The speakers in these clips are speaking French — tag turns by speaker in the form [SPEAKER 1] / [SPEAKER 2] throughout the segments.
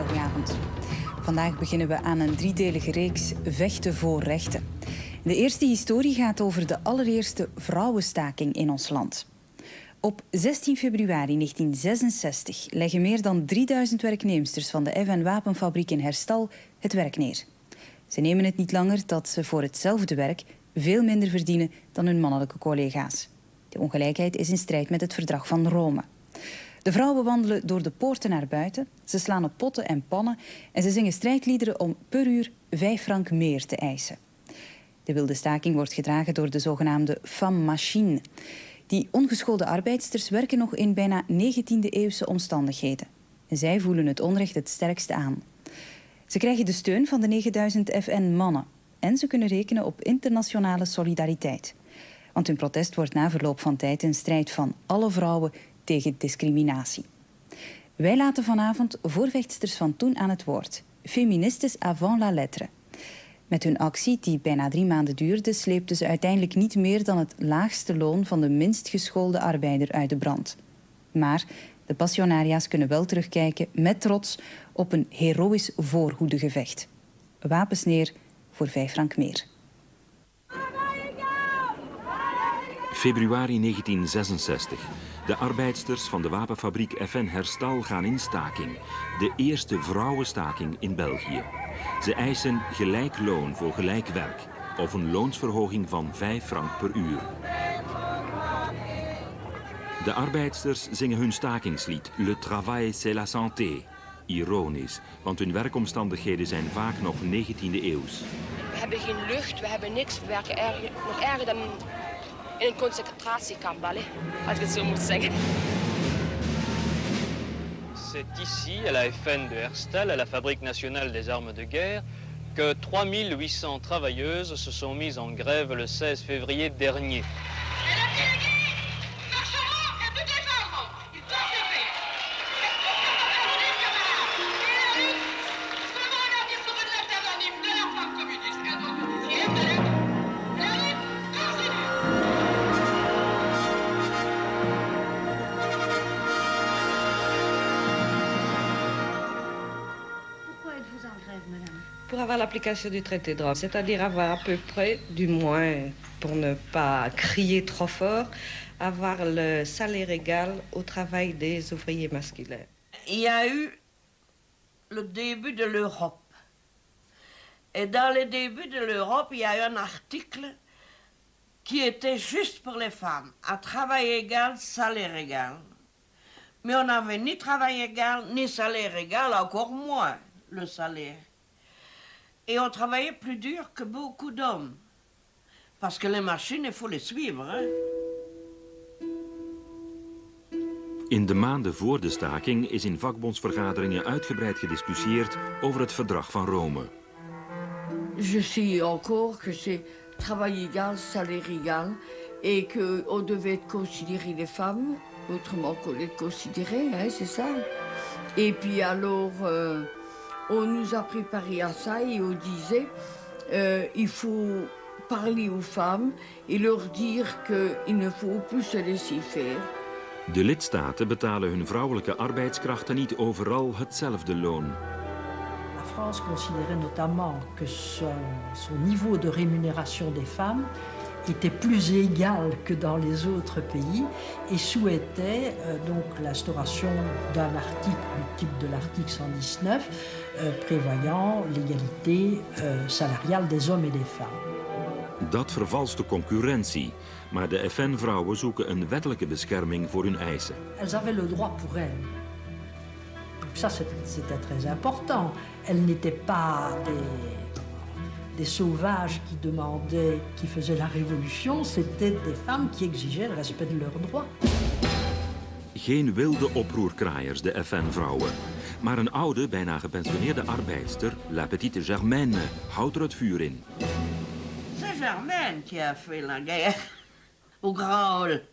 [SPEAKER 1] goedenavond. Vandaag beginnen we aan een driedelige reeks Vechten voor rechten. De eerste historie gaat over de allereerste vrouwenstaking in ons land. Op 16 februari 1966 leggen meer dan 3000 werknemsters van de FN Wapenfabriek in Herstal het werk neer. Ze nemen het niet langer dat ze voor hetzelfde werk veel minder verdienen dan hun mannelijke collega's. De ongelijkheid is in strijd met het Verdrag van Rome. De vrouwen wandelen door de poorten naar buiten, ze slaan op potten en pannen en ze zingen strijdliederen om per uur 5 frank meer te eisen. De wilde staking wordt gedragen door de zogenaamde femme machine. Die ongeschoolde arbeidsters werken nog in bijna 19e-eeuwse omstandigheden. En zij voelen het onrecht het sterkste aan. Ze krijgen de steun van de 9000 FN-mannen. En ze kunnen rekenen op internationale solidariteit. Want hun protest wordt na verloop van tijd een strijd van alle vrouwen tegen discriminatie. Wij laten vanavond voorvechtsters van toen aan het woord. Feministes avant la lettre. Met hun actie, die bijna 3 maanden duurde, sleepten ze uiteindelijk niet meer dan het laagste loon van de minst geschoolde arbeider uit de brand. Maar de passionaria's kunnen wel terugkijken met trots op een heroïsch voorhoedegevecht. Wapens neer voor 5 frank meer.
[SPEAKER 2] Februari 1966. De arbeidsters van de wapenfabriek FN Herstal gaan in staking. De eerste vrouwenstaking in België. Ze eisen gelijk loon voor gelijk werk of een loonsverhoging van 5 frank per uur. De arbeidsters zingen hun stakingslied Le travail c'est la santé. Ironisch, want hun werkomstandigheden zijn vaak nog 19e eeuws.
[SPEAKER 3] We hebben geen lucht, we hebben niks. We werken nog erger dan in een concentratiekamp, als ik het zo moet zeggen.
[SPEAKER 4] C'est ici, à la FN de Herstal, à la Fabrique nationale des armes de guerre, que 3800 travailleuses se sont mises en grève le 16 février dernier.
[SPEAKER 5] Pour avoir l'application du traité de Rome, c'est-à-dire avoir à peu près, du moins pour ne pas crier trop fort, avoir le salaire égal au travail des ouvriers masculins.
[SPEAKER 6] Il y a eu le début de l'Europe. Et dans le début de l'Europe, il y a eu un article qui était juste pour les femmes. À travail égal, salaire égal. Mais on n'avait ni travail égal, ni salaire égal, encore moins le salaire. Et on travaillait plus dur que beaucoup d'hommes. Parce que les machines, il faut les suivre. Hein?
[SPEAKER 2] In de maanden voor de staking is in vakbondsvergaderingen uitgebreid gediscussieerd over het Verdrag van Rome.
[SPEAKER 7] Je sais encore que c'est travail égal, salaire égal, et qu'on devait considérer les femmes autrement qu'on les considérait, hein, c'est ça. Et puis alors, on nous a préparé à ça et on disait il faut parler aux femmes et leur dire qu'il ne faut plus se laisser faire.
[SPEAKER 2] De lidstaten betalen hun vrouwelijke arbeidskrachten niet overal hetzelfde loon.
[SPEAKER 8] La France considérait notamment que son niveau de rémunération des femmes était plus égal que dans les autres pays et souhaitait donc l'instauration d'un article du type de l'article 119 prévoyant l'égalité salariale des hommes et des femmes.
[SPEAKER 2] Dat vervalst de concurrentie, maar de FN-vrouwen zoeken een wettelijke bescherming voor hun eisen.
[SPEAKER 8] Elles avaient le droit pour elles. Donc ça, c'était très important. Elles n'étaient pas des sauvages qui demandaient, qui faisaient la révolution. C'était des femmes qui exigeaient le respect de leurs droits.
[SPEAKER 2] Geen wilde oproerkraaiers, de FN-vrouwen. Maar een oude, bijna gepensioneerde arbeidster, La Petite Germaine, houdt er het vuur in.
[SPEAKER 6] C'est Germaine qui a fait la guerre au Grand Hall.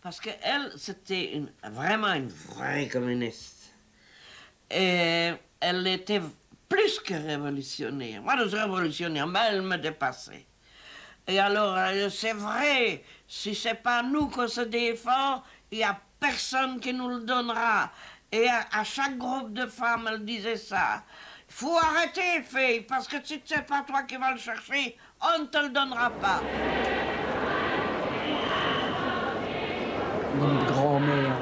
[SPEAKER 6] Parce qu'elle, c'était vraiment une vraie communiste. Et elle était plus que révolutionnaire. Moi, je suis révolutionnaire, mais elle me dépassait. Et alors, c'est vrai, si c'est pas nous qu'on se défend, il n'y a personne qui nous le donnera. Et à chaque groupe de femmes, elle disait ça. Il faut arrêter, fille, parce que si c'est pas toi qui vas le chercher, on ne te le donnera pas.
[SPEAKER 8] Une grand-mère,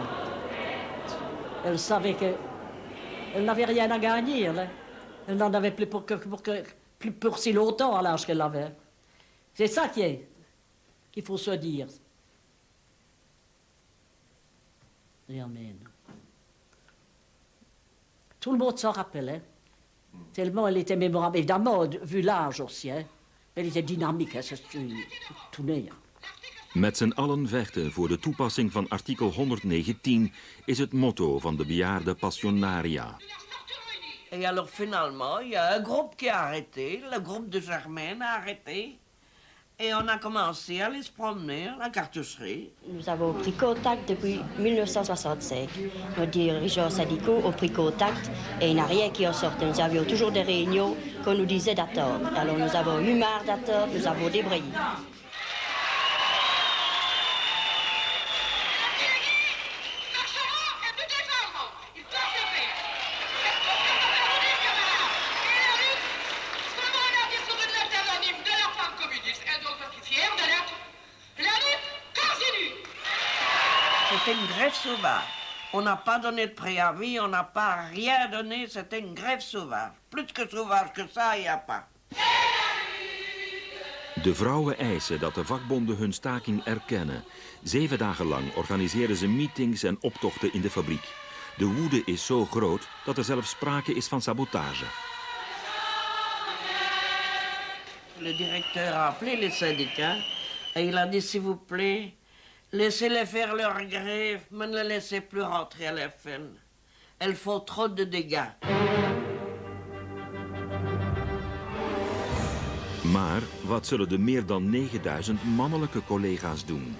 [SPEAKER 8] elle savait qu'elle n'avait rien à gagner. Elle n'en avait plus plus pour si longtemps à l'âge qu'elle avait. C'est ça qu'il faut se dire. Et amen. Tout le monde s'en rappelait. Tellement elle était mémorable. Évidemment, vu l'âge aussi. Elle était dynamique, c'est tout neer.
[SPEAKER 2] Met z'n allen vechten voor de toepassing van artikel 119 is het motto van de bejaarde Passionaria.
[SPEAKER 6] Et alors finalement, il y a un groupe qui a arrêté, le groupe de Germaine a arrêté, et on a commencé à aller se promener à la cartoucherie.
[SPEAKER 9] Nous avons pris contact depuis 1965. Nos dirigeants syndicaux ont pris contact et il n'y a rien qui en sortait. Nous avions toujours des réunions qu'on nous disait d'attendre. Alors nous avons eu marre d'attendre, nous avons débrayé.
[SPEAKER 6] C'était une grève sauvage. On n'a pas donné de préavis, on n'a pas rien donné, c'était une grève sauvage. Plus que sauvage que ça, il n'y a pas.
[SPEAKER 2] De vrouwen eisen dat de vakbonden hun staking erkennen. 7 dagen lang organiseren ze meetings en optochten in de fabriek. De woede is zo groot dat er zelfs sprake is van sabotage.
[SPEAKER 6] Le directeur a appelé les syndicats et il a dit, s'il vous plaît, laissez-les faire leur grève, mais ne les laissez plus rentrer à la fin. Elles font trop de dégâts.
[SPEAKER 2] Maar wat zullen de meer dan 9000 mannelijke collega's doen?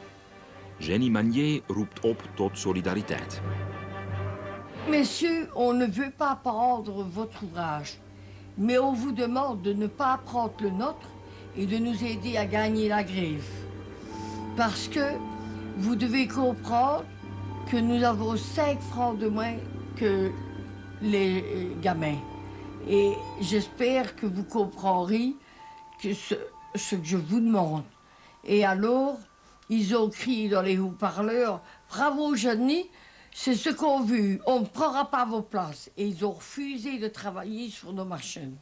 [SPEAKER 2] Jenny Magnier roept op tot solidariteit.
[SPEAKER 7] Messieurs, on ne veut pas prendre votre ouvrage, mais on vous demande de ne pas prendre le nôtre et de nous aider à gagner la grève. Parce que vous devez comprendre que nous avons 5 francs de moins que les gamins. Et j'espère que vous comprendrez que ce que je vous demande. Et alors, ils ont crié dans les haut-parleurs, « Bravo, Jenny, c'est ce qu'on veut, on ne prendra pas vos places. » Et ils ont refusé de travailler sur nos machines.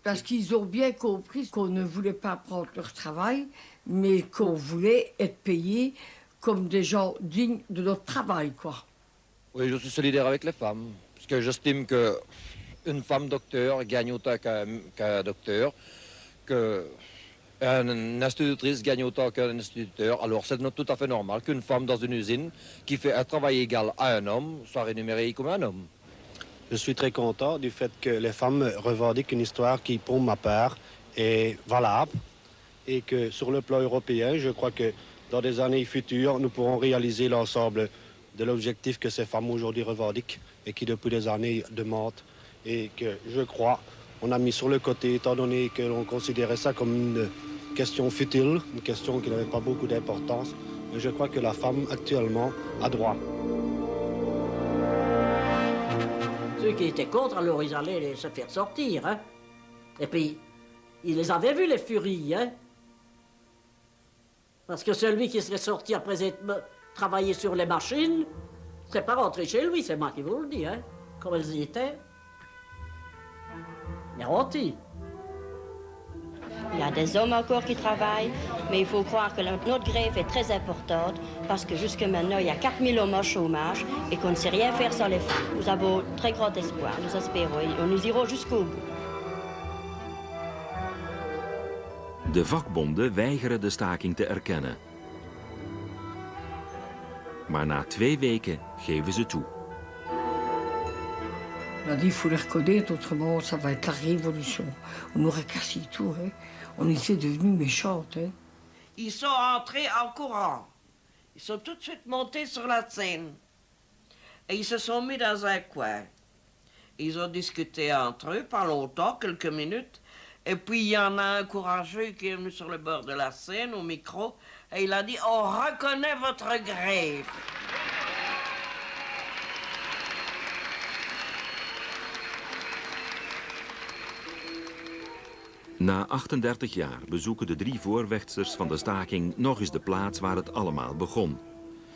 [SPEAKER 7] Parce qu'ils ont bien compris qu'on ne voulait pas prendre leur travail, mais qu'on voulait être payés comme des gens dignes de notre travail, quoi.
[SPEAKER 10] Oui, je suis solidaire avec les femmes, parce que j'estime qu'une femme docteur gagne autant qu'un docteur, qu'une institutrice gagne autant qu'un instituteur. Alors c'est tout à fait normal qu'une femme dans une usine qui fait un travail égal à un homme soit rémunérée comme un homme.
[SPEAKER 11] Je suis très content du fait que les femmes revendiquent une histoire qui, pour ma part, est valable et que sur le plan européen, je crois que dans des années futures, nous pourrons réaliser l'ensemble de l'objectif que ces femmes aujourd'hui revendiquent et qui depuis des années demandent et que je crois on a mis sur le côté étant donné que l'on considérait ça comme une question futile, une question qui n'avait pas beaucoup d'importance. Mais je crois que la femme actuellement a droit.
[SPEAKER 8] Ceux qui étaient contre, alors ils allaient se faire sortir. Hein? Et puis, ils les avaient vus, les furies. Hein? Parce que celui qui serait sorti après être travaillé sur les machines, ne serait pas rentré chez lui, c'est moi qui vous le dis. Hein? Comme elles y étaient. Garanti.
[SPEAKER 9] Il y a des hommes encore qui travaillent, mais il faut croire que notre grève est très importante parce que jusque maintenant, il y a 4000 hommes au chômage et qu'on ne sait rien faire sans les femmes. Nous avons très grand espoir, nous espérons, et nous irons jusqu'au bout.
[SPEAKER 2] De vakbonden weigeren de staking te erkennen. Maar na 2 weken geven ze toe.
[SPEAKER 7] On a dit qu'il faut les reconnaître, autrement ça va être la révolution. On aurait cassé tout, hein. On était devenus méchantes. Hein.
[SPEAKER 6] Ils sont entrés en courant. Ils sont tout de suite montés sur la scène. Et ils se sont mis dans un coin. Ils ont discuté entre eux, pas longtemps, quelques minutes. Et puis il y en a un courageux qui est venu sur le bord de la scène, au micro, et il a dit « On reconnaît votre grève ».
[SPEAKER 2] Na 38 jaar bezoeken de 3 voorvechtsters van de staking nog eens de plaats waar het allemaal begon.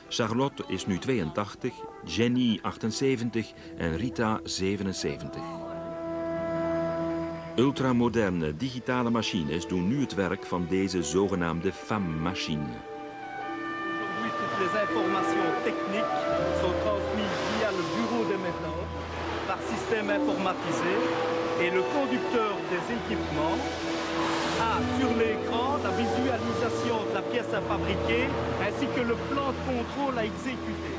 [SPEAKER 2] Charlotte is nu 82, Jenny 78 en Rita 77. Ultramoderne digitale machines doen nu het werk van deze zogenaamde femme-machine.
[SPEAKER 12] Aujourd'hui, toutes les informations techniques sont transmises via le bureau des méthodes par système informatisé et le conducteur des équipements a sur l'écran la visualisation de la pièce à fabriquer ainsi que le plan de contrôle à exécuter.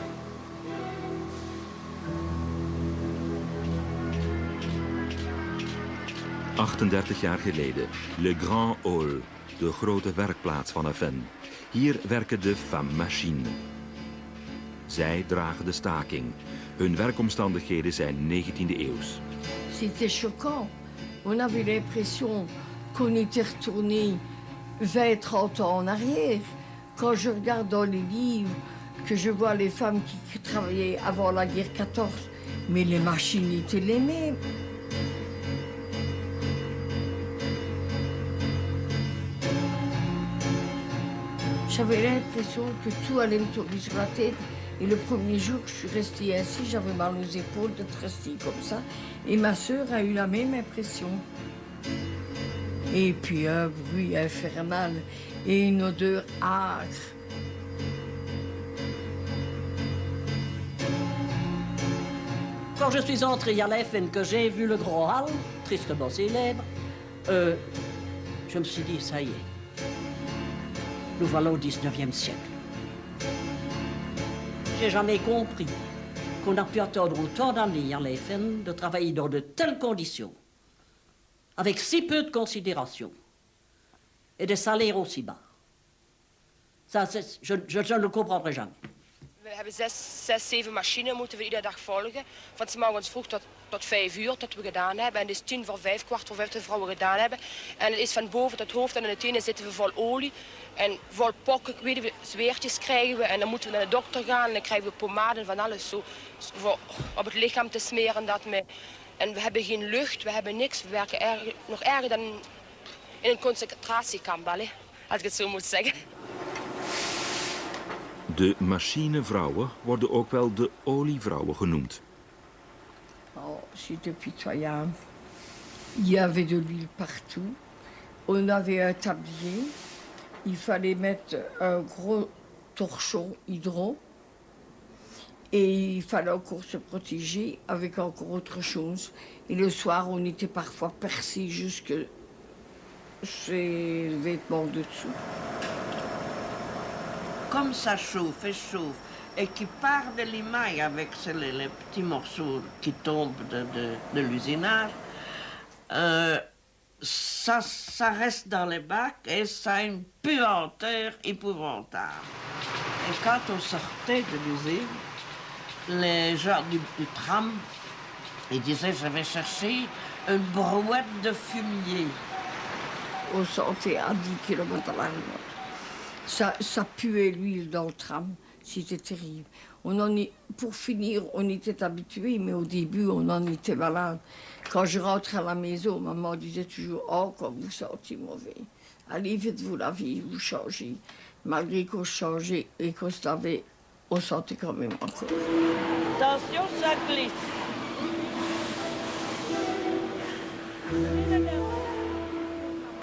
[SPEAKER 12] «
[SPEAKER 2] 38 jaar geleden, Le Grand Hall, de grote werkplaats van FN. Hier werken de femme-machine. Zij dragen de staking. Hun werkomstandigheden zijn 19e eeuws.
[SPEAKER 7] C'était choquant. On avait l'impression qu'on était retourné 20, 30 ans en arrière. Quand je regarde dans les livres, que je vois les femmes qui travaillaient avant la guerre 14, mais les machines étaient les mêmes. J'avais l'impression que tout allait me tomber sur la tête. Et le premier jour que je suis restée ainsi, j'avais mal aux épaules d'être restée comme ça. Et ma sœur a eu la même impression. Et puis un bruit infernal et une odeur âcre.
[SPEAKER 13] Quand je suis entrée à la FN, que j'ai vu le Grand Hall, tristement célèbre, je me suis dit, ça y est, nous voilà au 19e siècle. J'ai jamais compris qu'on a pu attendre autant d'années à la FN de travailler dans de telles conditions, avec si peu de considération et des salaires aussi bas. Ça, je ne le comprendrai jamais.
[SPEAKER 3] We hebben 6, 7 machines moeten we iedere dag volgen. Van 's morgens vroeg tot 5 uur, dat we gedaan hebben. En het is 10 voor 5, kwart voor 5 de vrouwen gedaan hebben. En het is van boven tot hoofd en in de tenen zitten we vol olie. En vol pokken, weet je, zweertjes krijgen we. En dan moeten we naar de dokter gaan en dan krijgen we pomade en van alles zo. Voor op het lichaam te smeren. En we hebben geen lucht, we hebben niks. We werken nog erger dan in een concentratiekamp, als ik het zo moet zeggen.
[SPEAKER 2] De machinevrouwen worden ook wel de olievrouwen genoemd.
[SPEAKER 7] Oh, c'était pitoyable. Il y avait de l'huile partout. On avait un tablier. Il fallait mettre un gros torchon hydro. Et il fallait encore se protéger avec encore autre chose. Et le soir, on était parfois percé jusque ses vêtements de dessous.
[SPEAKER 6] Comme ça chauffe et qui part de l'émail avec les petits morceaux qui tombent de l'usinage, ça reste dans les bacs et ça a une puanteur épouvantable. Et quand on sortait de l'usine, les gens du tram, ils disaient, je vais chercher une brouette de fumier.
[SPEAKER 7] On sortait à 10 km à l'heure. Ça puait l'huile dans le tram, c'était terrible. Pour finir, on était habitués, mais au début, on en était malade. Quand je rentrais à la maison, maman disait toujours « Oh, comme vous sentez mauvais. Allez vite vous laver, vous changez. » Malgré qu'on changeait et qu'on se lavait, on sentait quand même encore.
[SPEAKER 6] Attention, ça glisse.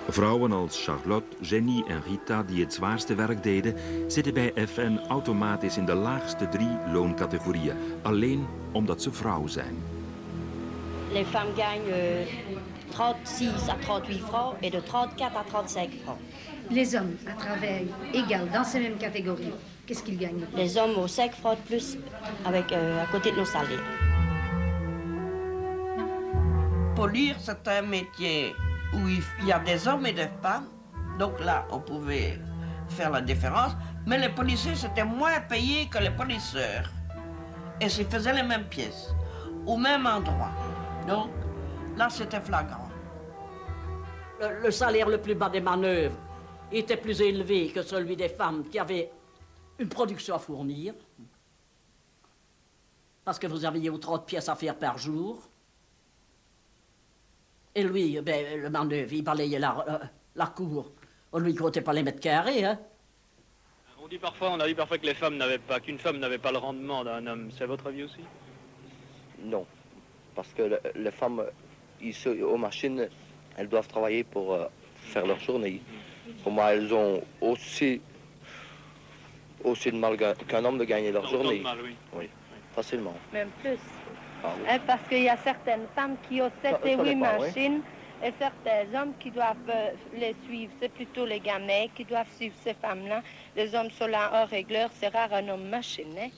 [SPEAKER 2] Vrouwen als Charlotte, Jenny en Rita die het zwaarste werk deden, zitten bij FN automatisch in de laagste 3 looncategorieën. Alleen omdat ze vrouw zijn.
[SPEAKER 9] Les femmes gagnent 36 à 38 francs et de 34 à 35 francs.
[SPEAKER 14] Les hommes, à travail égal dans ces mêmes catégories, qu'est-ce qu'ils gagnent?
[SPEAKER 9] Les hommes aux 5 francs de plus avec, à côté de nos salaires.
[SPEAKER 6] Polir, c'est un métier où il y a des hommes et des femmes. Donc là, on pouvait faire la différence. Mais les policiers, c'était moins payé que les polisseurs. Et ils faisaient les mêmes pièces, au même endroit. Donc là, c'était flagrant.
[SPEAKER 13] Le salaire le plus bas des manœuvres était plus élevé que celui des femmes qui avaient une production à fournir. Parce que vous aviez 30 pièces à faire par jour. Et lui, ben, le manœuvre, il balayait la cour. On lui comptait pas les mètres carrés, hein.
[SPEAKER 4] On a dit parfois qu'une femme n'avait pas le rendement d'un homme. C'est votre avis aussi?
[SPEAKER 15] Non, parce que les femmes, ici, aux machines, elles doivent travailler pour faire leur journée. Pour moi, elles ont aussi de mal qu'un homme de gagner leur journée.
[SPEAKER 4] Mal, oui.
[SPEAKER 15] Oui, facilement.
[SPEAKER 16] Même plus.
[SPEAKER 15] Ah, oui.
[SPEAKER 16] Parce qu'il y a certaines femmes qui ont 7 et 8
[SPEAKER 15] dépend,
[SPEAKER 16] machines et certains hommes qui doivent les suivre. C'est plutôt les gamins qui doivent suivre ces femmes-là. Les hommes sont là hors régleur, c'est rare un homme machine. Hein?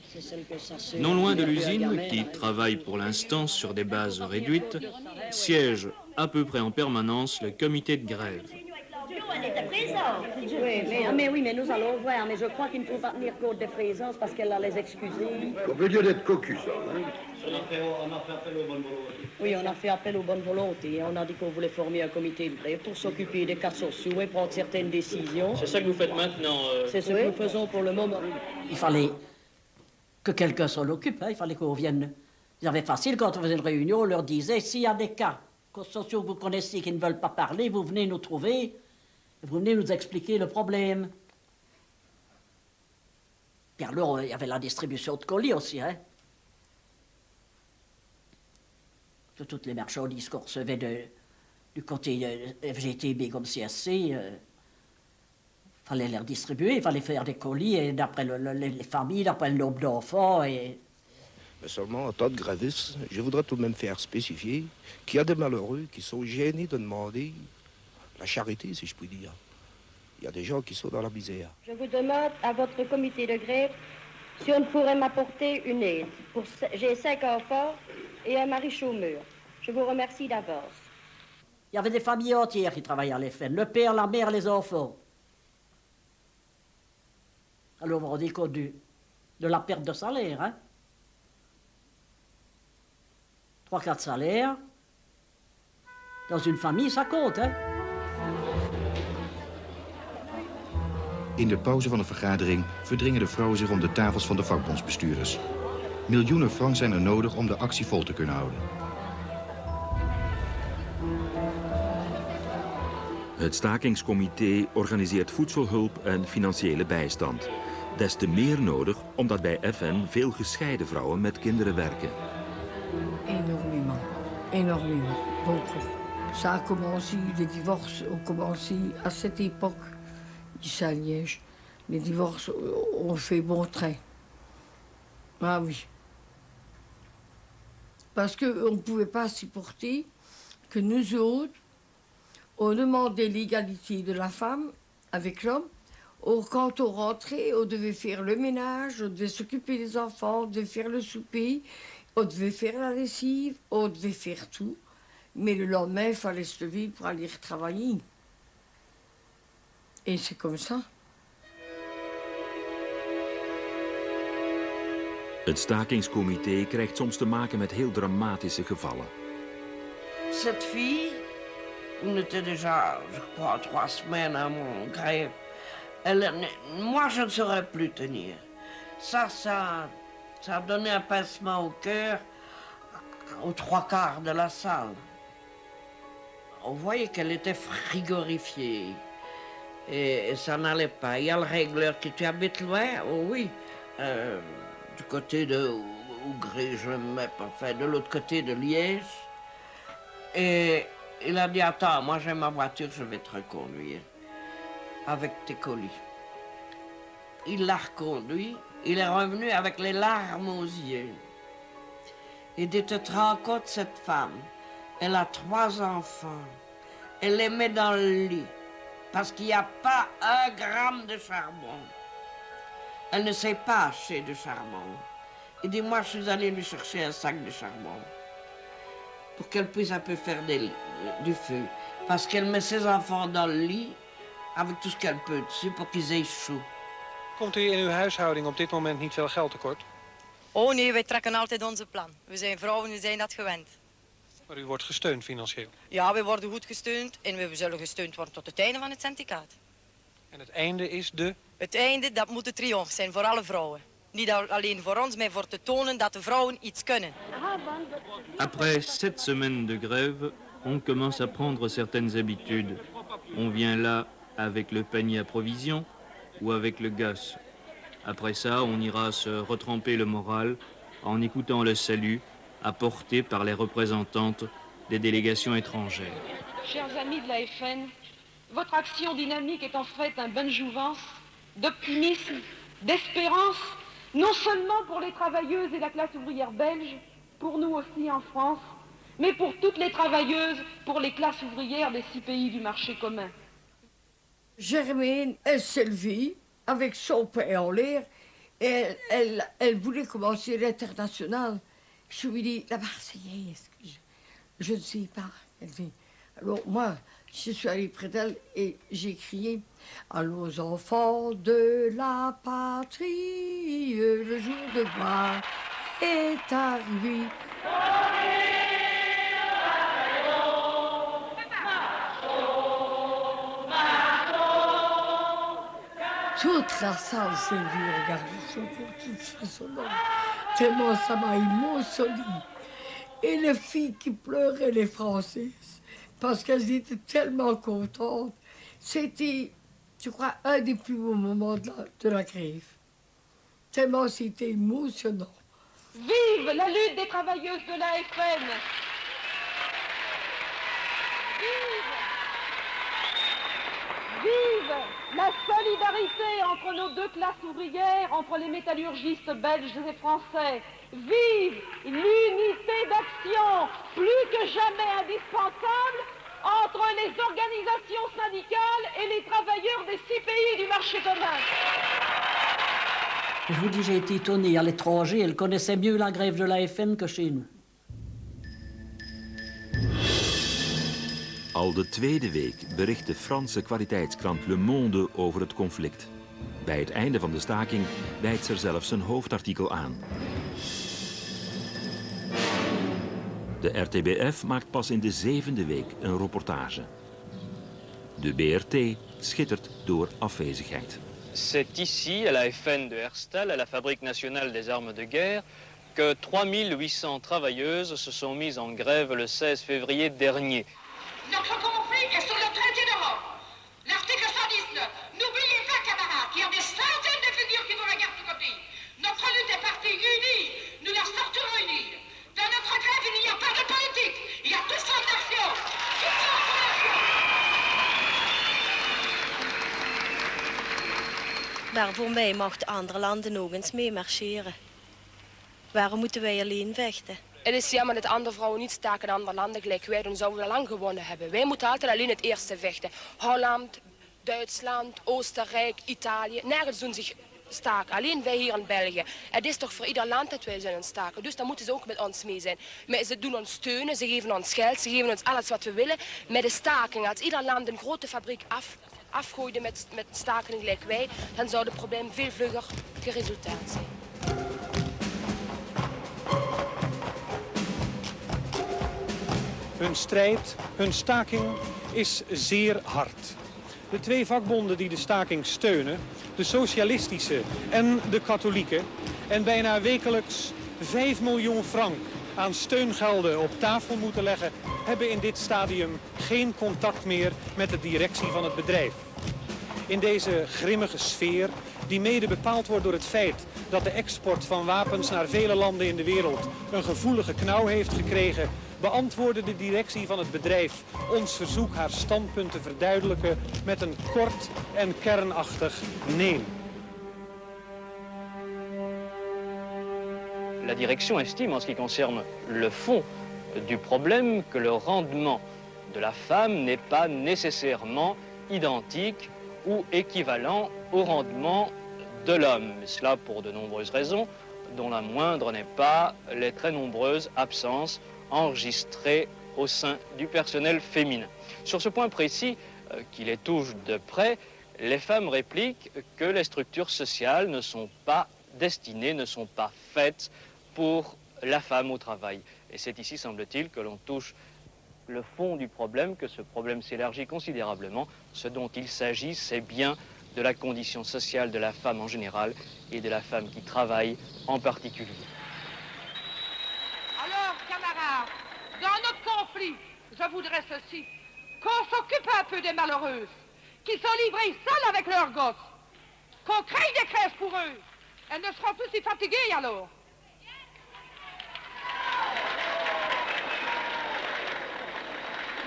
[SPEAKER 17] Non loin de l'usine, qui travaille pour l'instant sur des bases réduites, siège à peu près en permanence le comité de grève.
[SPEAKER 9] Elle était présente. Mais nous allons voir. Mais je crois qu'il ne faut pas tenir compte des présences parce qu'elle a les excusées.
[SPEAKER 18] Au milieu d'être cocu, ça. Hein?
[SPEAKER 4] On a fait appel aux bonnes volontés.
[SPEAKER 9] Oui, on a fait appel aux bonnes volontés. On a dit qu'on voulait former un comité de grève pour s'occuper des cas sociaux et prendre certaines décisions.
[SPEAKER 4] C'est ça que vous faites maintenant?
[SPEAKER 9] C'est ce que nous faisons pour le moment.
[SPEAKER 13] Il fallait que quelqu'un s'en occupe, hein. Il fallait qu'on vienne. Ils avaient facile, quand on faisait une réunion, on leur disait, s'il y a des cas sociaux que vous connaissez qui ne veulent pas parler, vous venez nous trouver, vous venez nous expliquer le problème. Puis alors, il y avait la distribution de colis aussi, hein. De toutes les marchandises qu'on recevait du côté de FGTB comme CSC, fallait les redistribuer, il fallait faire des colis et d'après les familles, d'après le nombre d'enfants. Et...
[SPEAKER 18] Mais seulement, en tant que graviste, je voudrais tout de même faire spécifier qu'il y a des malheureux qui sont gênés de demander la charité, si je puis dire. Il y a des gens qui sont dans la misère.
[SPEAKER 16] Je vous demande à votre comité de grève si on pourrait m'apporter une aide. J'ai 5 enfants et un mari chômeur. Je vous remercie d'avance.
[SPEAKER 13] Il y avait des familles entières qui travaillaient à l'FN, le père, la mère, les enfants. Alors, vous vous rendez compte de la perte de salaire, hein? 3-4 salaires. Dans une famille, ça compte, hein?
[SPEAKER 19] In de pauze van de vergadering verdringen de vrouwen zich om de tafels van de vakbondsbestuurders. Miljoenen frank zijn er nodig om de actie vol te kunnen houden.
[SPEAKER 2] Het stakingscomité organiseert voedselhulp en financiële bijstand. Des te meer nodig omdat bij FN veel gescheiden vrouwen met kinderen werken.
[SPEAKER 7] Énormément, énormément. Donc, ça a commencé, les divorces ont commencé à cette époque, ici à Liège. Les divorces ont fait bon train. Ah oui. Parce qu'on ne pouvait pas supporter que nous autres, on demandait l'égalité de la femme avec l'homme. Or, quand on rentrait, on devait faire le ménage, on devait s'occuper des enfants, on devait faire le souper, on devait faire la lessive, on devait faire tout. Mais le lendemain, il fallait se lever pour aller travailler. Et c'est comme ça.
[SPEAKER 2] Het stakingscomité krijgt soms te maken met heel dramatische gevallen.
[SPEAKER 6] Cette fille, on était déjà, je crois, 3 semaines à mon grève. Moi, je ne saurais plus tenir. Ça a donné un pincement au cœur aux 3/4 de la salle. On voyait qu'elle était frigorifiée. Et ça n'allait pas. Il y a le régleur qui... Tu habites loin? Oh oui. Du côté de Ougré, je ne mets pas. Enfin, de l'autre côté de Liège. Et il a dit, attends, moi j'ai ma voiture, je vais te reconduire. Avec tes colis. Il l'a reconduit. Il est revenu avec les larmes aux yeux. Et de te rendre compte, cette femme, elle a 3 enfants. Elle les met dans le lit. Parce qu'il n'y a pas 1 gramme de charbon. Elle ne sait pas acheter de charbon. Il dit, moi, je suis allé lui chercher un sac de charbon. Pour qu'elle puisse un peu faire du feu. Parce qu'elle met ses enfants dans le lit, avec tout ce qu'elle peut dessus, pour qu'ils aient chaud.
[SPEAKER 20] Komt u in uw huishouding op dit moment niet veel geld tekort?
[SPEAKER 21] Oh nee, wij trekken altijd onze plan. We zijn vrouwen, we zijn dat gewend.
[SPEAKER 20] Maar u wordt gesteund financieel?
[SPEAKER 21] Ja, we worden goed gesteund en we zullen gesteund worden tot het einde van het syndicaat.
[SPEAKER 20] En het einde is de?
[SPEAKER 21] Het einde, dat moet de triomf zijn voor alle vrouwen. Niet alleen voor ons, maar voor te tonen dat de vrouwen iets kunnen.
[SPEAKER 17] Après 7 semaines de grève, on commence à prendre certaines habitudes. On vient là avec le panier à provisions ou avec le gosse. Après ça, on ira se retremper le moral en écoutant le salut apporté par les représentantes des délégations étrangères.
[SPEAKER 1] Chers amis de la FN, votre action dynamique est en fait un bonne jouvence d'optimisme, d'espérance, non seulement pour les travailleuses et la classe ouvrière belge, pour nous aussi en France, mais pour toutes les travailleuses, pour les classes ouvrières des 6 pays du marché commun.
[SPEAKER 7] Germaine, elle s'est levée avec son père en l'air et elle voulait commencer l'international. Je lui dis, la Marseillaise, je ne sais pas. Elle dit, alors moi, je suis allée près d'elle et j'ai crié, allons enfants de la patrie, le jour de gloire est arrivé. Toute la salle s'est vue regarder son corps, son nom, tellement ça m'a émotionnée. Et les filles qui pleuraient, les Françaises, parce qu'elles étaient tellement contentes. C'était, je crois, un des plus beaux moments de la grève. Tellement c'était émotionnant.
[SPEAKER 1] Vive la lutte des travailleuses de la FN! Vive la solidarité entre nos deux classes ouvrières, entre les métallurgistes belges et français. Vive l'unité d'action, plus que jamais indispensable, entre les organisations syndicales et les travailleurs des 6 pays du marché commun.
[SPEAKER 13] Je vous dis, j'ai été étonné. À l'étranger, elle connaissait mieux la grève de la FN que chez nous.
[SPEAKER 2] Al de tweede week bericht de Franse kwaliteitskrant Le Monde over het conflict. Bij het einde van de staking wijdt ze er zelfs een hoofdartikel aan. De RTBF maakt pas in de 7e week een reportage. De BRT schittert door afwezigheid.
[SPEAKER 4] C'est ici, à la FN de Herstal, à la Fabrique nationale des armes de guerre, que 3800 travailleuses se sont mises en grève le 16 février dernier.
[SPEAKER 22] Notre conflit est sur le traité d'Europe. L'article 119. N'oubliez pas, camarades, qu'il y a des centaines de figures qui vont la garde copie. Notre lutte est partie unie. Nous la sortirons unie. Dans notre grève, il n'y a pas de politique. Il y a tout son nation.
[SPEAKER 9] Maar voor mij mochten andere landen ook eens mee marcheren. Waarom moeten wij alleen vechten?
[SPEAKER 3] Het is jammer dat andere vrouwen niet staken in andere landen gelijk wij, dan zouden we lang gewonnen hebben. Wij moeten altijd alleen het eerste vechten. Holland, Duitsland, Oostenrijk, Italië, nergens doen zich staken. Alleen wij hier in België. Het is toch voor ieder land dat wij zullen staken. Dus dan moeten ze ook met ons mee zijn. Maar ze doen ons steunen, ze geven ons geld, ze geven ons alles wat we willen. Met de staking, als ieder land een grote fabriek afgooide met staken gelijk wij, dan zou het probleem veel vlugger geresulteerd zijn.
[SPEAKER 12] Hun strijd, hun staking is zeer hard. De 2 vakbonden die de staking steunen, de socialistische en de katholieke, en bijna wekelijks 5 miljoen frank aan steungelden op tafel moeten leggen, hebben in dit stadium geen contact meer met de directie van het bedrijf. In deze grimmige sfeer, die mede bepaald wordt door het feit dat de export van wapens naar vele landen in de wereld een gevoelige knauw heeft gekregen, beantwoordde de directie van het bedrijf ons verzoek haar standpunt te verduidelijken met een kort en kernachtig nee.
[SPEAKER 4] La direction estime, en ce qui concerne le fond du problème, que le rendement de la femme n'est pas nécessairement identique ou équivalent au rendement de l'homme. Cela pour de nombreuses raisons, dont la moindre n'est pas les très nombreuses absences enregistrées au sein du personnel féminin. Sur ce point précis, qui les touche de près, les femmes répliquent que les structures sociales ne sont pas destinées, ne sont pas faites pour la femme au travail. Et c'est ici, semble-t-il, que l'on touche le fond du problème, que ce problème s'élargit considérablement. Ce dont il s'agit, c'est bien de la condition sociale de la femme en général et de la femme qui travaille en particulier.
[SPEAKER 1] Alors, camarades, dans notre conflit, je voudrais ceci, qu'on s'occupe un peu des malheureuses, qui sont livrées seules avec leurs gosses, qu'on crée des crèches pour eux. Elles ne seront plus si fatiguées alors.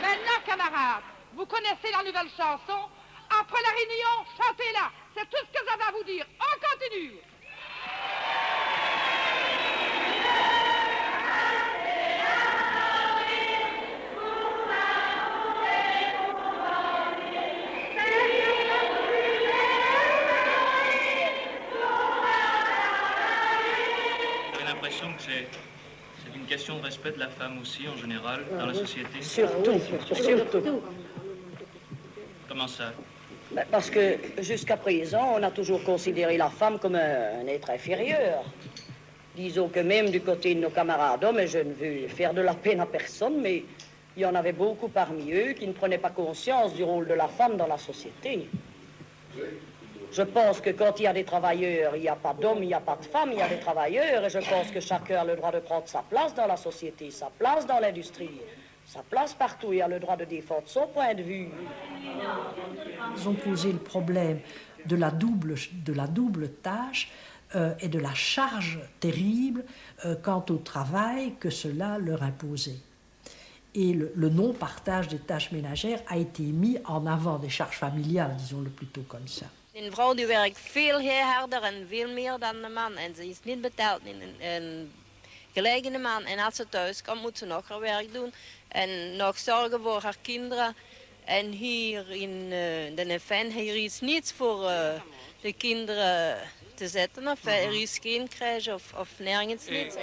[SPEAKER 1] Maintenant, camarades, vous connaissez la nouvelle chanson. Après la réunion, chantez-la. C'est tout ce que j'avais à vous dire. On continue.
[SPEAKER 17] J'ai l'impression que c'est une question de respect de la femme aussi, en général, dans la société.
[SPEAKER 13] Surtout.
[SPEAKER 17] Comment ça?
[SPEAKER 13] Ben, parce que jusqu'à présent, on a toujours considéré la femme comme un être inférieur. Disons que même du côté de nos camarades hommes, et je ne veux faire de la peine à personne, mais il y en avait beaucoup parmi eux qui ne prenaient pas conscience du rôle de la femme dans la société. Je pense que quand il y a des travailleurs, il n'y a pas d'hommes, il n'y a pas de femmes, il y a des travailleurs, et je pense que chacun a le droit de prendre sa place dans la société, sa place dans l'industrie, sa place partout, et a le droit de défendre son point de vue.
[SPEAKER 8] Ils ont posé le problème de la double tâche et de la charge terrible quant au travail que cela leur imposait. Et le non-partage des tâches ménagères a été mis en avant des charges familiales, disons-le plutôt comme ça.
[SPEAKER 5] Een vrouw die werkt veel harder en veel meer dan de man. En ze is niet betaald gelijk in de man. En als ze thuis komt, moet ze nog haar werk doen. En nog zorgen voor haar kinderen. En hier in de FN, hier is niets voor de kinderen te zetten. Of er is geen crèche of nergens niets.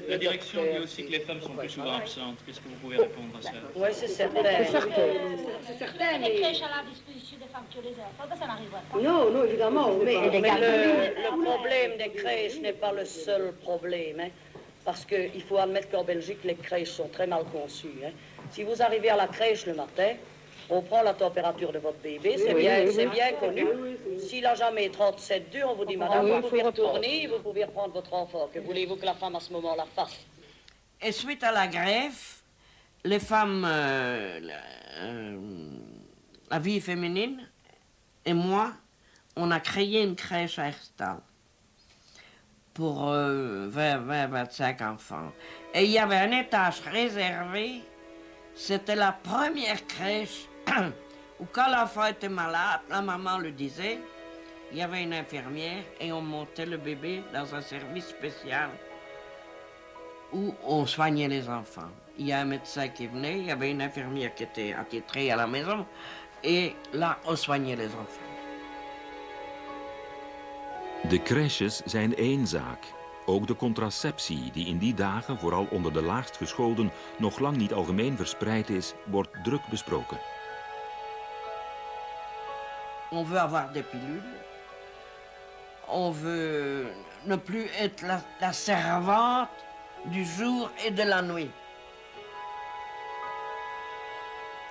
[SPEAKER 17] La direction dit aussi que les femmes sont plus souvent absentes. Qu'est-ce que vous pouvez répondre à ça?
[SPEAKER 13] Oui, c'est certain.
[SPEAKER 14] C'est certain. Les crèches à la disposition des femmes qui les ont, ça n'arriverait pas.
[SPEAKER 13] Non, évidemment. Mais le problème des crèches n'est pas le seul problème. Hein, parce qu'il faut admettre qu'en Belgique, les crèches sont très mal conçues. Hein. Si vous arrivez à la crèche le matin, on prend la température de votre bébé, c'est bien connu. S'il n'a jamais 37,2, on vous dit, madame, vous pouvez retourner, vous pouvez reprendre votre enfant. Que voulez-vous que la femme à ce moment-là fasse?
[SPEAKER 6] Et suite à la grève, les femmes, la vie féminine et moi, on a créé une crèche à Herstal pour 20-25 enfants. Et il y avait un étage réservé, c'était la première crèche où quand l'enfant était malade, la maman le disait, il y avait une infirmière et on montait le bébé dans un service spécial où on soignait les enfants. Il y a un médecin qui venait, il y avait une infirmière qui était attitrée à la maison et là, on soignait les enfants.
[SPEAKER 2] De crèches zijn één zaak. Ook de contraceptie, die in die dagen vooral onder de laagstgescholden nog lang niet algemeen verspreid is, wordt druk besproken.
[SPEAKER 6] On veut avoir des pilules. On veut ne plus être la servante du jour et de la nuit.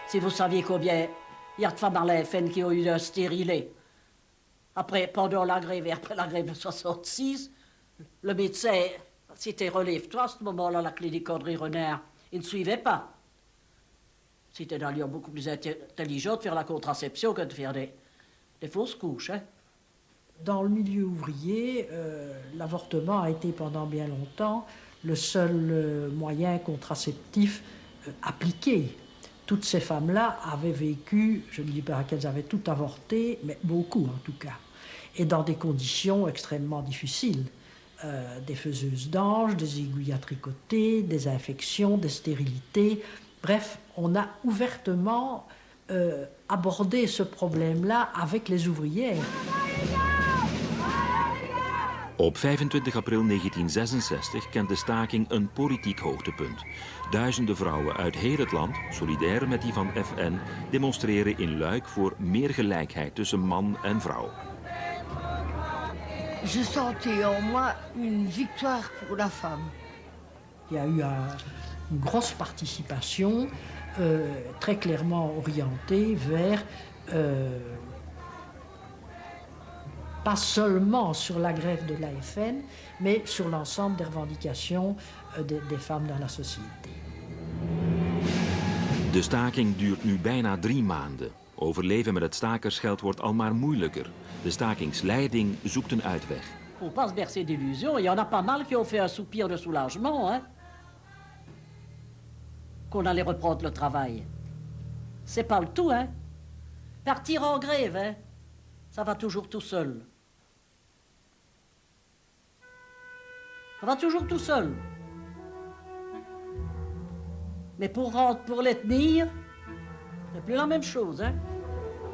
[SPEAKER 13] Si vous saviez combien il y a de femmes dans la FN qui ont eu un stérilet. Après, pendant la grève et après la grève de 66, le médecin, c'était relève-toi, à ce moment-là, la clinique André Renard, il ne suivait pas. C'était d'ailleurs beaucoup plus intelligent de faire la contraception que de faire des fausses couches. Hein.
[SPEAKER 8] Dans le milieu ouvrier, l'avortement a été pendant bien longtemps le seul moyen contraceptif appliqué. Toutes ces femmes-là avaient vécu, je ne dis pas qu'elles avaient toutes avorté, mais beaucoup en tout cas, et dans des conditions extrêmement difficiles. Des faiseuses d'anges, des aiguilles à tricoter, des infections, des stérilités. Bref, on a ouvertement abordé ce problème-là avec les ouvrières.
[SPEAKER 2] Op 25 april 1966 kent de staking een politiek hoogtepunt. Duizenden vrouwen uit heel het land, solidair met die van FN, demonstreren in Luik voor meer gelijkheid tussen man en vrouw.
[SPEAKER 7] Je sentais en moi une victoire pour la femme.
[SPEAKER 8] Il y a eu une grosse participation très clairement orientée vers pas seulement sur la grève de l'AFN, mais sur l'ensemble des revendications des femmes dans la société.
[SPEAKER 2] De staking duurt nu bijna 3 maanden. Overleven met het stakersgeld wordt al maar moeilijker. De stakingsleiding zoekt een uitweg.
[SPEAKER 13] Faut pas se bercer d'illusions. Il y en a pas mal qui ont fait un soupir de soulagement, hein. Qu'on allait reprendre le travail. C'est pas le tout, hein. Partir en grève, hein. Ça va toujours tout seul. Ça va toujours tout seul. Mais pour les tenir, c'est plus la même chose, hein.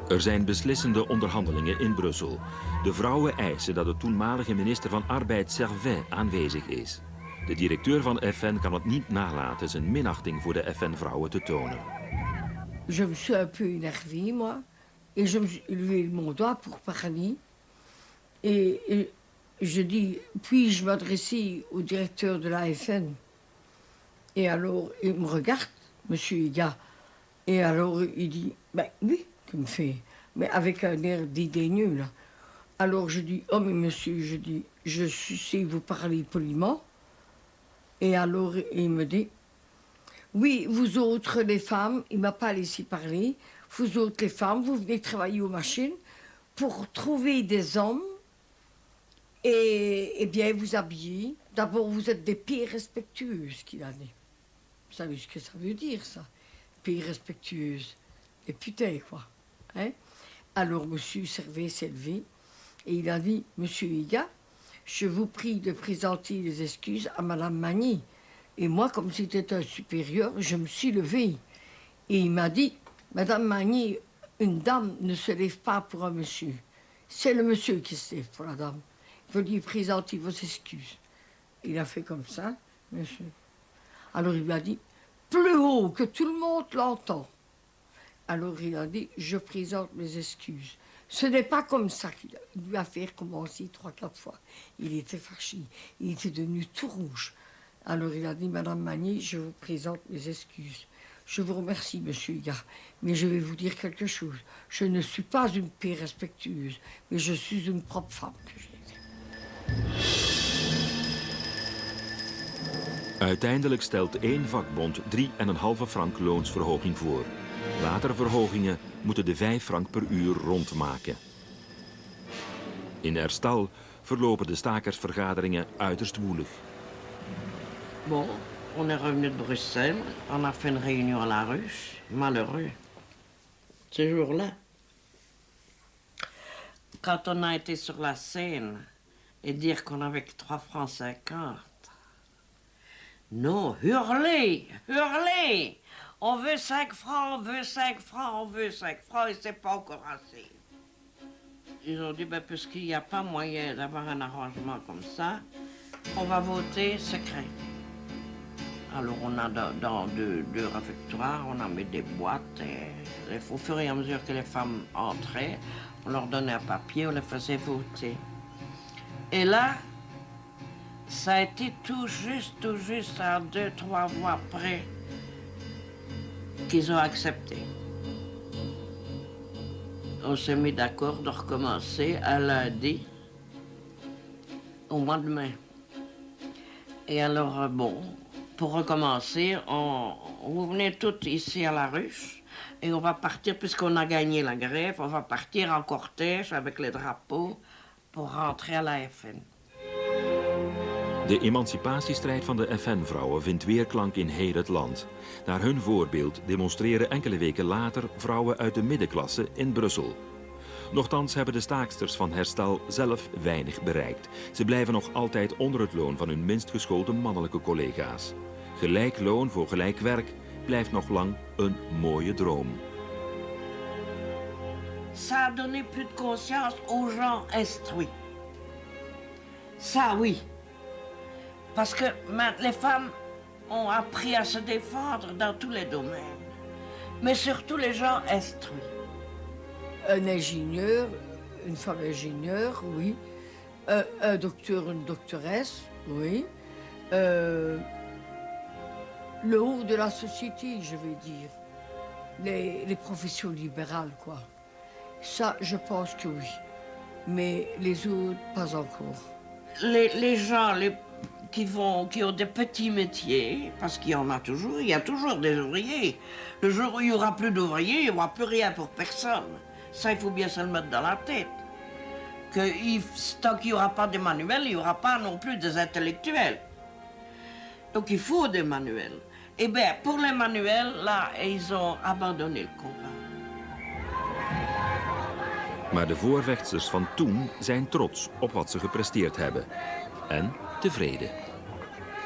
[SPEAKER 2] Er zijn beslissende onderhandelingen in Brussel. De vrouwen eisen dat de toenmalige minister van Arbeid Servet aanwezig is. De directeur van FN kan het niet nalaten zijn minachting voor de FN-vrouwen te tonen.
[SPEAKER 7] Je me suis un peu énervée, moi, et je me suis levé mon doigt pour parler. Et je dis, puis-je m'adresser au directeur de la FN? Et alors, il me regarde, monsieur Higa, et alors il dit, ben oui, tu me fais, mais avec un air dédaigneux, là. Alors je dis, oh mais monsieur, je dis, je sais vous parler poliment. Et alors il me dit, oui, vous autres les femmes, il ne m'a pas laissé parler, vous autres les femmes, vous venez travailler aux machines pour trouver des hommes et bien vous habiller. D'abord, vous êtes des pieds respectueuses, qu'il a dit. Vous savez ce que ça veut dire, ça? Pieds respectueuses. Des putains, quoi. Hein? Alors, monsieur Servet s'est levé et il a dit, monsieur Higa, je vous prie de présenter les excuses à madame Magny. Et moi, comme c'était un supérieur, je me suis levé. Et il m'a dit, madame Magny, une dame ne se lève pas pour un monsieur. C'est le monsieur qui se lève pour la dame. Veuillez présenter vos excuses. Il a fait comme ça, monsieur. Alors il m'a dit, plus haut, que tout le monde l'entend. Alors il a dit, je présente mes excuses. Ce n'est pas comme ça qu'il lui a fait recommencer 3-4 fois. Il était fâché, il était devenu tout rouge. Alors il a dit, madame Magny, je vous présente mes excuses. Je vous remercie, monsieur Higa, mais je vais vous dire quelque chose. Je ne suis pas une paix respectueuse, mais je suis une propre femme que j'ai.
[SPEAKER 2] Uiteindelijk stelt één vakbond 3,5 frank loonsverhoging voor. Latere verhogingen moeten de 5 frank per uur rondmaken. In Herstal verlopen de stakersvergaderingen uiterst woelig.
[SPEAKER 6] Bon, on est revenu de Bruxelles, on a fait une réunion à la ruche, malheureux, ce jour-là. Quand on a été sur la scène et dire qu'on avait que 3 francs 50, non, hurler, hurler, on veut 5 francs, on veut 5 francs, on veut 5 francs et c'est pas encore assez. Ils ont dit, ben, puisqu'il n'y a pas moyen d'avoir un arrangement comme ça, on va voter secret. Alors on a dans deux réfectoires, on a mis des boîtes et au fur et à mesure que les femmes entraient, on leur donnait un papier, on les faisait voter. Et là, ça a été tout juste à 2-3 mois près qu'ils ont accepté. On s'est mis d'accord de recommencer à lundi au mois de mai. Et alors, bon, pour recommencer, vous venez toutes ici à la ruche et on va partir, puisqu'on a gagné la grève, on va partir en cortège avec les drapeaux pour rentrer à la FN.
[SPEAKER 2] De emancipatiestrijd van de FN-vrouwen vindt weerklank in heel het land. Naar hun voorbeeld demonstreren enkele weken later vrouwen uit de middenklasse in Brussel. Nochtans hebben de staaksters van Herstal zelf weinig bereikt. Ze blijven nog altijd onder het loon van hun minst geschoolde mannelijke collega's. Gelijk loon voor gelijk werk blijft nog lang een mooie droom.
[SPEAKER 6] Ça a donné plus de conscience aux gens instruits. Ça, oui. Parce que les femmes ont appris à se défendre dans tous les domaines. Mais surtout les gens instruits.
[SPEAKER 7] Un ingénieur, une femme ingénieure, oui. Un docteur, une doctoresse, oui. Le haut de la société, je vais dire. Les professions libérales, quoi. Ça, je pense que oui. Mais les autres, pas encore.
[SPEAKER 6] Les gens, qui ont des petits métiers, parce qu'il y en a toujours, il y a toujours des ouvriers. Le jour où il n'y aura plus d'ouvriers, il n'y aura plus rien pour personne. Ça, il faut bien se le mettre dans la tête. Tant qu'il n'y aura pas de manuels, il n'y aura pas non plus des intellectuels. Donc il faut des manuels. Eh bien, pour les manuels, là, ils ont abandonné le combat.
[SPEAKER 2] Maar de voorvechters van toen zijn trots op wat ze gepresteerd hebben. En tevreden.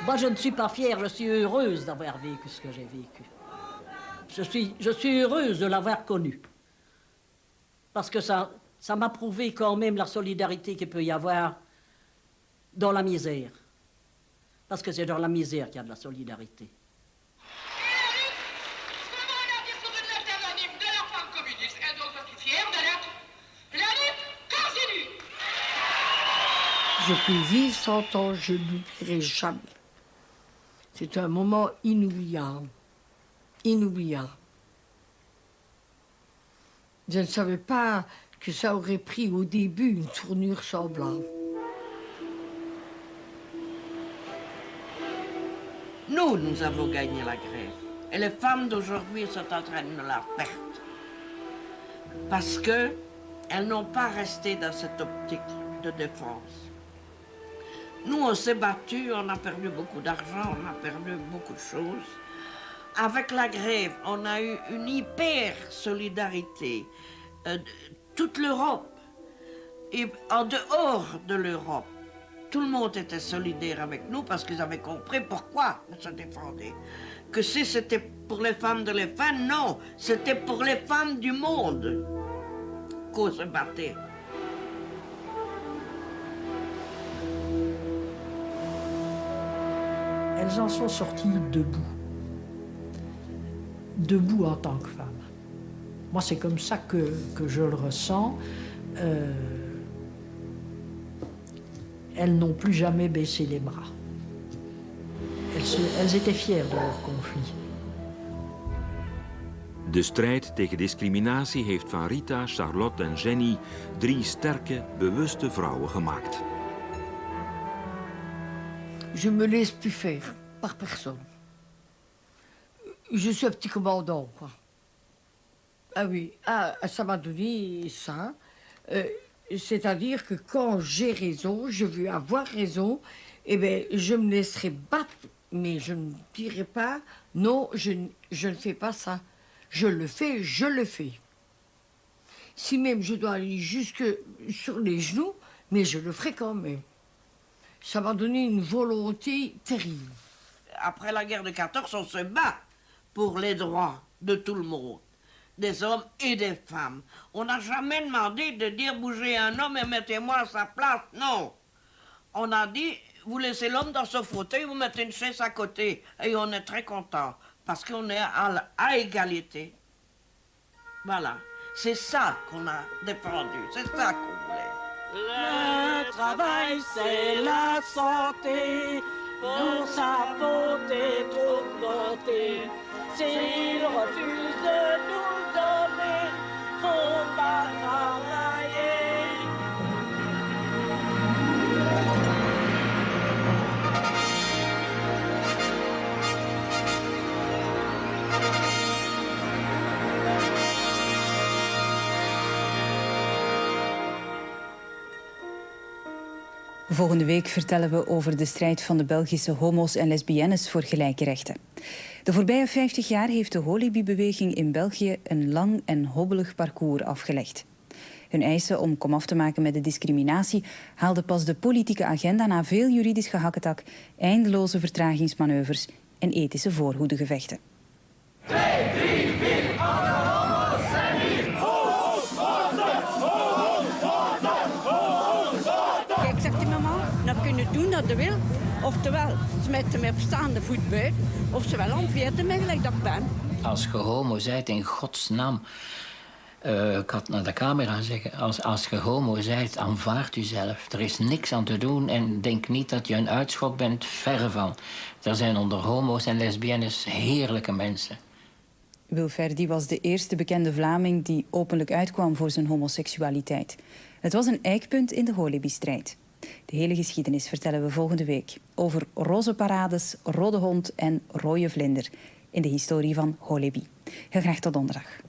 [SPEAKER 13] Moi, je ne suis pas fière, je suis heureuse d'avoir vécu ce que j'ai vécu. Je suis heureuse de l'avoir connu. Parce que ça m'a prouvé quand même la solidarité qu'il peut y avoir dans la misère. Parce que c'est dans la misère qu'il y a de la solidarité.
[SPEAKER 7] Je peux vivre 100 ans, je n'oublierai jamais. C'est un moment inoubliable. Inoubliable. Je ne savais pas que ça aurait pris au début une tournure semblable.
[SPEAKER 6] Nous avons gagné la grève. Et les femmes d'aujourd'hui sont en train de la perdre. Parce qu'elles n'ont pas resté dans cette optique de défense. Nous, on s'est battus, on a perdu beaucoup d'argent, on a perdu beaucoup de choses. Avec la grève, on a eu une hyper solidarité. Toute l'Europe, et en dehors de l'Europe, tout le monde était solidaire avec nous parce qu'ils avaient compris pourquoi on se défendait. Que si c'était pour les femmes de l'EFN, non, c'était pour les femmes du monde qu'on se battait.
[SPEAKER 8] Elles en sont sorties debout. Debout en tant que femme. Moi, c'est comme ça que je le ressens. Elles n'ont plus jamais baissé les bras. Elles étaient fières de leur conflit.
[SPEAKER 2] De strijd tegen discriminatie heeft van Rita, Charlotte en Jenny 3 sterke, bewuste vrouwen gemaakt.
[SPEAKER 7] Je me laisse plus faire par personne. Je suis un petit commandant, quoi. Ah oui, ça m'a donné ça. C'est-à-dire que quand j'ai raison, je veux avoir raison, eh bien, je me laisserai battre, mais je ne dirai pas, non, je ne fais pas ça. Je le fais, je le fais. Si même je dois aller jusque sur les genoux, mais je le ferai quand même. Ça m'a donné une volonté terrible.
[SPEAKER 6] Après la guerre de 14, on se bat pour les droits de tout le monde, des hommes et des femmes. On n'a jamais demandé de dire bougez un homme et mettez-moi à sa place, non. On a dit, vous laissez l'homme dans ce fauteuil, vous mettez une chaise à côté. Et on est très content, parce qu'on est à égalité. Voilà, c'est ça qu'on a défendu, c'est ça qu'on voulait.
[SPEAKER 10] Le travail, c'est la santé, pour sa faute est augmentée. S'il refuse de nous le donner, faut pas travailler.
[SPEAKER 11] Volgende week vertellen we over de strijd van de Belgische homo's en lesbiennes voor gelijke rechten. De voorbije 50 jaar heeft de Holibi-beweging in België een lang en hobbelig parcours afgelegd. Hun eisen om komaf te maken met de discriminatie haalden pas de politieke agenda na veel juridisch gehakketak, eindeloze vertragingsmanoeuvres en ethische voorhoedegevechten.
[SPEAKER 10] 2, 3, 4, alle homo's zijn hier. Homo's,
[SPEAKER 23] Kijk, zegt die mama, nou kunnen doen wat ze wil. Oftewel, ze met hem op staande voet buiten, of ze wel aanveert me gelijk dat ik ben.
[SPEAKER 24] Als je homo bent, in godsnaam, ik had naar de camera zeggen, als je homo bent, aanvaard jezelf. Er is niks aan te doen en denk niet dat je een uitschot bent, verre van. Er zijn onder homo's en lesbiennes heerlijke mensen.
[SPEAKER 11] Wil Verdi was de eerste bekende Vlaming die openlijk uitkwam voor zijn homoseksualiteit. Het was een eikpunt in de Holibi-strijd. De hele geschiedenis vertellen we volgende week over roze parades, rode hond en rode vlinder in de historie van Holebi. Heel graag tot donderdag.